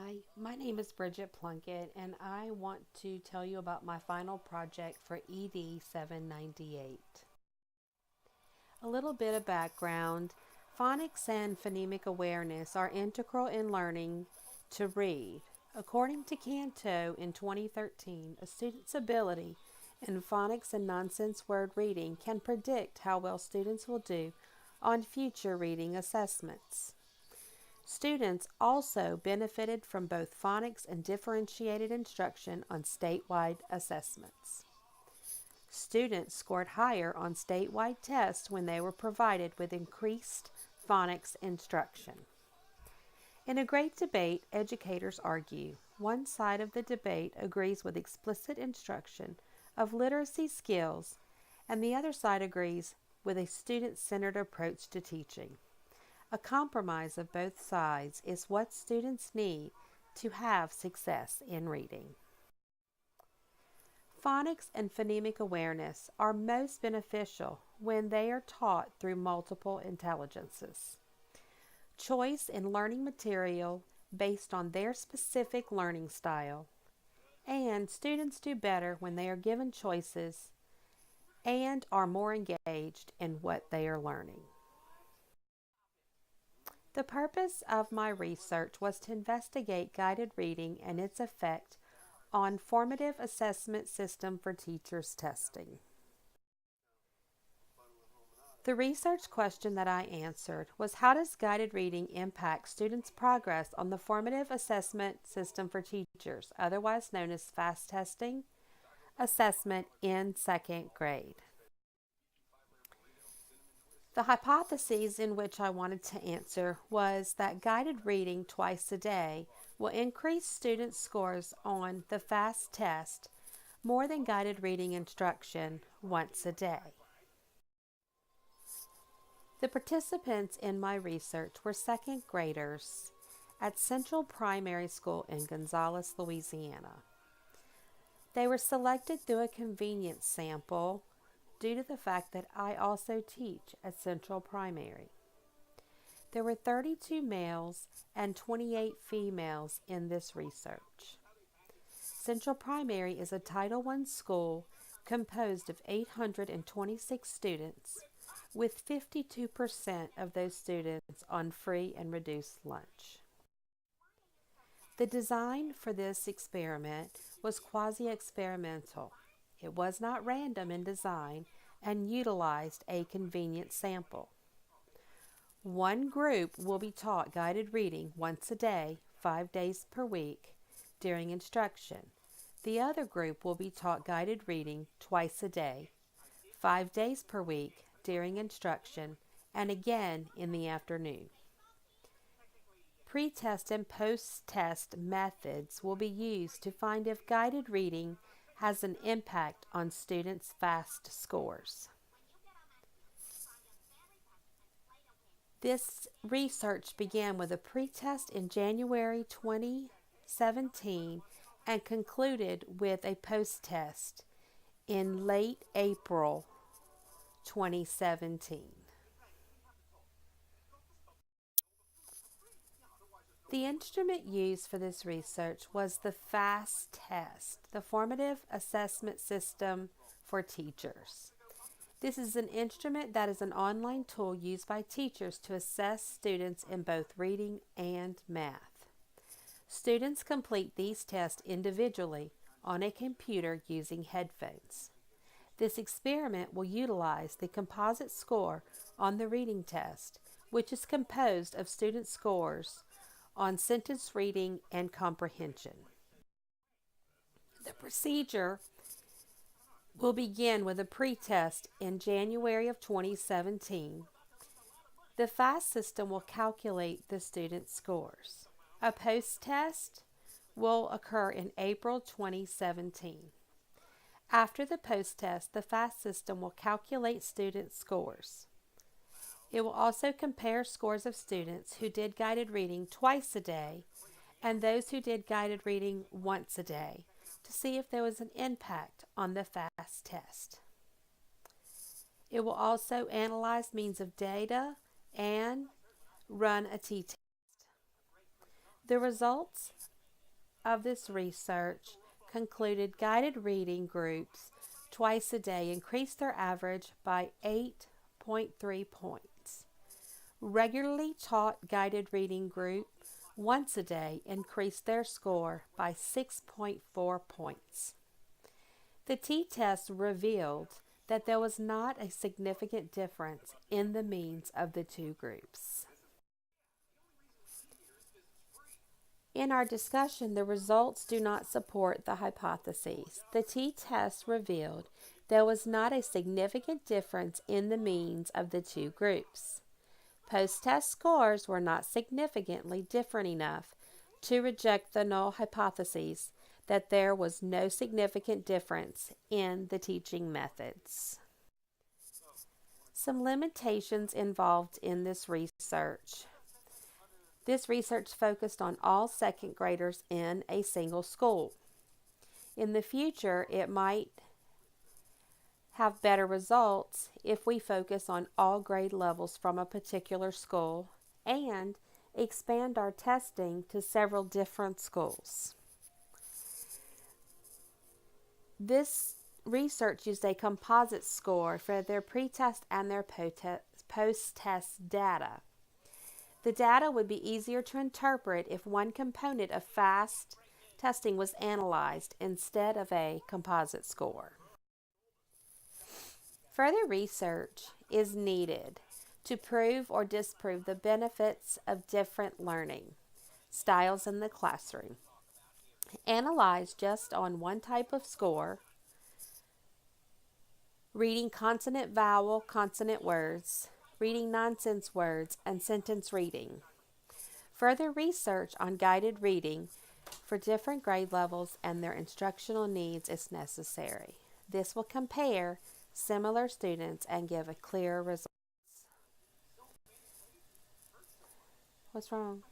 Hi, my name is Bridget Plunket, and I want to tell you about my final project for ED798. A little bit of background. Phonics and phonemic awareness are integral in learning to read. According to Canto in 2013, a student's ability in phonics and nonsense word reading can predict how well students will do on future reading assessments. Students also benefited from both phonics and differentiated instruction on statewide assessments. Students scored higher on statewide tests when they were provided with increased phonics instruction. In a great debate, educators argue. One side of the debate agrees with explicit instruction of literacy skills, and the other side agrees with a student-centered approach to teaching. A compromise of both sides is what students need to have success in reading. Phonics and phonemic awareness are most beneficial when they are taught through multiple intelligences. Choice in learning material based on their specific learning style, and students do better when they are given choices and are more engaged in what they are learning. The purpose of my research was to investigate guided reading and its effect on formative assessment system for teachers testing. The research question that I answered was, how does guided reading impact students' progress on the formative assessment system for teachers, otherwise known as FAST testing assessment in second grade? The hypotheses in which I wanted to answer was that guided reading twice a day will increase students' scores on the FAST test more than guided reading instruction once a day. The participants in my research were second graders at Central Primary School in Gonzales, Louisiana. They were selected through a convenience sample due to the fact that I also teach at Central Primary. There were 32 males and 28 females in this research. Central Primary is a Title I school composed of 826 students, with 52% of those students on free and reduced lunch. The design for this experiment was quasi-experimental. It was not random in design and utilized a convenient sample. One group will be taught guided reading once a day, 5 days per week, during instruction. The other group will be taught guided reading twice a day, 5 days per week, during instruction, and again in the afternoon. Pre-test and post-test methods will be used to find if guided reading has an impact on students' FAST scores. This research began with a pretest in January 2017 and concluded with a post-test in late April 2017. The instrument used for this research was the FAST test, the Formative Assessment System for Teachers. This is an instrument that is an online tool used by teachers to assess students in both reading and math. Students complete these tests individually on a computer using headphones. This experiment will utilize the composite score on the reading test, which is composed of student scores on sentence reading and comprehension. The procedure will begin with a pretest in January of 2017. The FAST system will calculate the student scores. A post-test will occur in April 2017. After the post-test, the FAST system will calculate student scores. It will also compare scores of students who did guided reading twice a day and those who did guided reading once a day to see if there was an impact on the FAST test. It will also analyze means of data and run a t-test. The results of this research concluded guided reading groups twice a day increased their average by 8.3 points. Regularly taught guided reading group once a day increased their score by 6.4 points. The t-test revealed that there was not a significant difference in the means of the two groups. In our discussion, the results do not support the hypotheses. The t-test revealed there was not a significant difference in the means of the two groups. Post-test scores were not significantly different enough to reject the null hypotheses that there was no significant difference in the teaching methods. Some limitations involved in this research. This research focused on all second graders in a single school. In the future, it might have better results if we focus on all grade levels from a particular school and expand our testing to several different schools. This research used a composite score for their pre-test and their post-test data. The data would be easier to interpret if one component of FAST testing was analyzed instead of a composite score. Further research is needed to prove or disprove the benefits of different learning styles in the classroom. Analyze just on one type of score, reading consonant vowel consonant words, reading nonsense words, and sentence reading. Further research on guided reading for different grade levels and their instructional needs is necessary. This will compare similar students and give a clear result. What's wrong?